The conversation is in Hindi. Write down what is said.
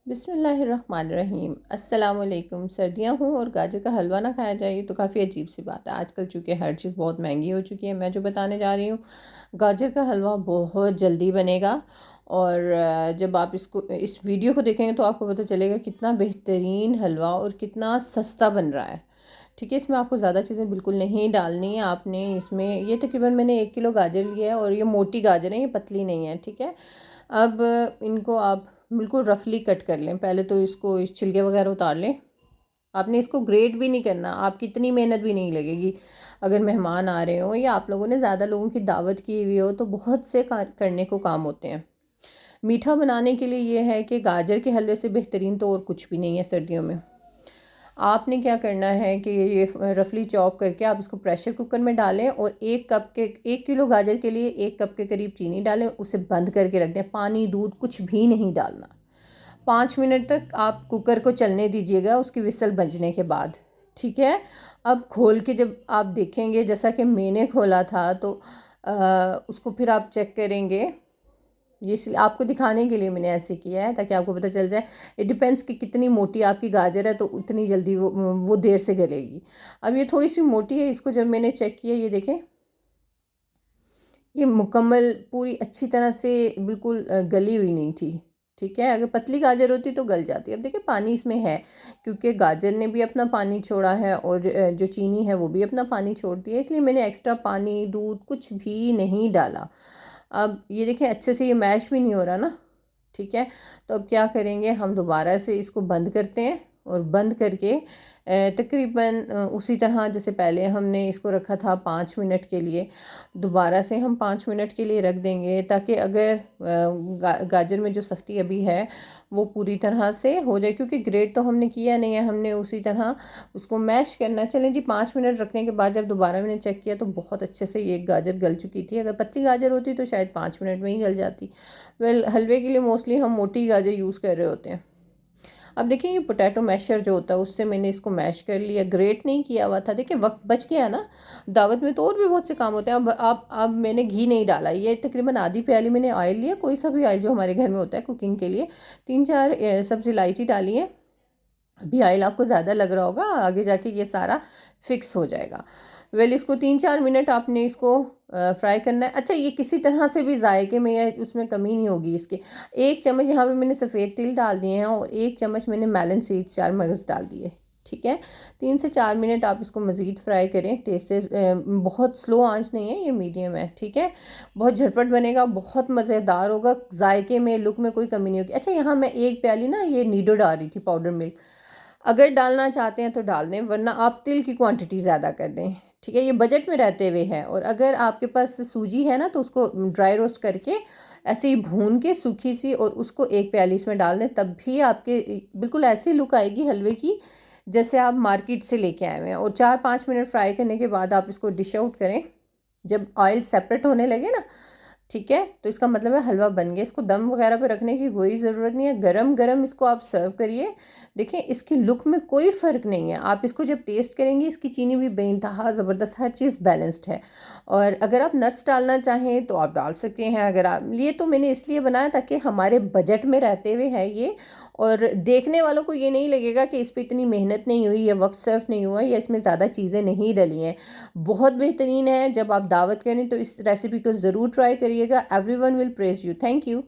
बिस्मिल्लाहिर्रहमानिर्रहीम। अस्सलाम वालेकुम। सर्दियाँ हों और गाजर का हलवा ना खाया जाए ये तो काफ़ी अजीब सी बात है। आजकल चूँकि हर चीज़ बहुत महंगी हो चुकी है, मैं जो बताने जा रही हूँ गाजर का हलवा बहुत जल्दी बनेगा। और जब आप इसको इस वीडियो को देखेंगे तो आपको पता चलेगा कितना बेहतरीन हलवा और कितना सस्ता बन रहा है। ठीक है, इसमें आपको ज़्यादा चीज़ें बिल्कुल नहीं डालनी है। आपने इसमें ये तकरीबन मैंने 1 किलो गाजर लिया है और ये मोटी गाजर है, ये पतली नहीं है। ठीक है, अब इनको आप बिल्कुल रफली कट कर लें। पहले तो इसको इस छिलके वगैरह उतार लें। आपने इसको ग्रेट भी नहीं करना, आपकी इतनी मेहनत भी नहीं लगेगी। अगर मेहमान आ रहे हो या आप लोगों ने ज़्यादा लोगों की दावत की हुई हो तो बहुत से करने को काम होते हैं। मीठा बनाने के लिए ये है कि गाजर के हलवे से बेहतरीन तो और कुछ भी नहीं है सर्दियों में। आपने क्या करना है कि ये रफली चॉप करके आप इसको प्रेशर कुकर में डालें और 1 किलो गाजर के लिए 1 कप के करीब चीनी डालें, उसे बंद करके रख दें। पानी दूध कुछ भी नहीं डालना। 5 मिनट तक आप कुकर को चलने दीजिएगा उसकी विसल बजने के बाद। ठीक है, अब खोल के जब आप देखेंगे जैसा कि मैंने खोला था तो उसको फिर आप चेक करेंगे। ये इसलिए आपको दिखाने के लिए मैंने ऐसे किया है ताकि आपको पता चल जाए। इट डिपेंड्स कि कितनी मोटी आपकी गाजर है तो उतनी जल्दी वो देर से गलेगी। अब ये थोड़ी सी मोटी है, इसको जब मैंने चेक किया ये देखें ये मुकम्मल पूरी अच्छी तरह से बिल्कुल गली हुई नहीं थी। ठीक है, अगर पतली गाजर होती तो गल जाती। अब देखिए पानी इसमें है क्योंकि गाजर ने भी अपना पानी छोड़ा है और जो चीनी है वो भी अपना पानी छोड़ती है, इसलिए मैंने एक्स्ट्रा पानी दूध कुछ भी नहीं डाला। अब ये देखें अच्छे से ये मैश भी नहीं हो रहा ना। ठीक है, तो अब क्या करेंगे हम दोबारा से इसको बंद करते हैं और बंद करके तकरीबन उसी तरह जैसे पहले हमने इसको रखा था 5 मिनट के लिए, दोबारा से हम 5 मिनट के लिए रख देंगे ताकि अगर गाजर में जो सख्ती अभी है वो पूरी तरह से हो जाए, क्योंकि ग्रेट तो हमने किया नहीं है, हमने उसी तरह उसको मैश करना। चलें जी, 5 मिनट रखने के बाद जब दोबारा मैंने चेक किया तो बहुत अच्छे से ये गाजर गल चुकी थी। अगर पतली गाजर होती तो शायद 5 मिनट में ही गल जाती। वेल हलवे के लिए मोस्टली हम मोटी गाजर यूज़ कर रहे होते हैं। अब देखिए ये पोटैटो मैशर जो होता है उससे मैंने इसको मैश कर लिया, ग्रेट नहीं किया हुआ था। देखिए वक्त बच गया ना, दावत में तो और भी बहुत से काम होते हैं। अब मैंने घी नहीं डाला, ये तकरीबन आधी प्याली मैंने ऑयल लिया, कोई सा भी ऑयल जो हमारे घर में होता है कुकिंग के लिए। 3-4 सब्ज़ी इलायची डाली है। अभी ऑयल आपको ज़्यादा लग रहा होगा, आगे जाके ये सारा फिक्स हो जाएगा। वेल इसको 3-4 मिनट आपने इसको फ्राई करना है। अच्छा, ये किसी तरह से भी जायके में या उसमें कमी नहीं होगी इसके। 1 चम्मच यहाँ पे मैंने सफ़ेद तिल डाल दिए हैं और 1 चम्मच मैंने मेलन सीड्स 4 मगज़ डाल दिए। ठीक है, 3 से 4 मिनट आप इसको मज़ीद फ्राई करें। तेज़ से बहुत स्लो आंच नहीं है, ये मीडियम है। ठीक है, बहुत झटपट बनेगा, बहुत मज़ेदार होगा, जायके में लुक में कोई कमी नहीं होगी। अच्छा, यहाँ मैं 1 प्याली ना ये नीडो डाल रही थी पाउडर मिल्क, अगर डालना चाहते हैं तो डाल दें, वरना आप तिल की क्वांटिटी ज़्यादा कर दें। ठीक है, ये बजट में रहते हुए है। और अगर आपके पास सूजी है ना तो उसको ड्राई रोस्ट करके ऐसे ही भून के सूखी सी और उसको 1 प्याली इसमें डाल दें, तब भी आपके बिल्कुल ऐसी लुक आएगी हलवे की जैसे आप मार्केट से लेके आए हुए हैं। और 4-5 मिनट फ्राई करने के बाद आप इसको डिश आउट करें। जब ऑयल सेपरेट होने लगे ना, ठीक है, तो इसका मतलब है हलवा बन गया। इसको दम वगैरह पे रखने की कोई ज़रूरत नहीं है, गरम गरम इसको आप सर्व करिए। देखें इसकी लुक में कोई फ़र्क नहीं है। आप इसको जब टेस्ट करेंगे इसकी चीनी भी बेइंतहा ज़बरदस्त, हर चीज़ बैलेंस्ड है। और अगर आप नट्स डालना चाहें तो आप डाल सकते हैं। अगर आप लिए तो मैंने इसलिए बनाया ताकि हमारे बजट में रहते हुए है ये, और देखने वालों को ये नहीं लगेगा कि इस पर इतनी मेहनत नहीं हुई या वक्त सर्व नहीं हुआ या इसमें ज़्यादा चीज़ें नहीं डली हैं। बहुत बेहतरीन है। जब आप दावत करें तो इस रेसिपी को ज़रूर ट्राई करिएगा। Everyone will praise you. Thank you.